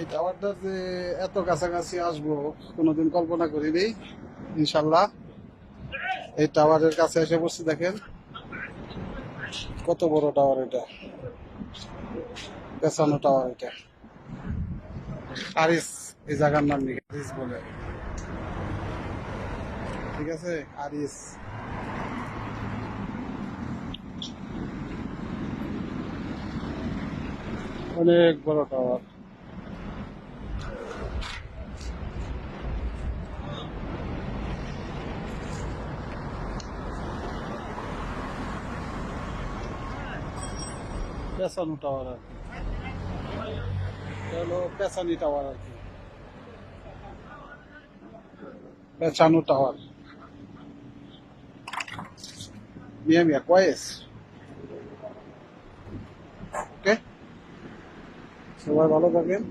এই টাওয়ারটা যে এত কাছাকাছি আসবো কোনোদিন কল্পনা করিনি। ইনশাল্লাহ এই টাওয়ারের কাছে এসে বসছি, দেখেন কত বড় টাওয়ার এটা, পেছানো টাওয়ার এটা। আরিস, এই জায়গার নাম নাকি আরিস বলে, ঠিক আছে, আরিস। অনেক বড় টাওয়ার। পেছানো টাওয়ার আর কি, এটা হলো পেছানি টাওয়ার আর কি, পেছানো টাওয়ার। মিয়া মিয়া কয়েস। ওকে, সবাই ভালো থাকেন।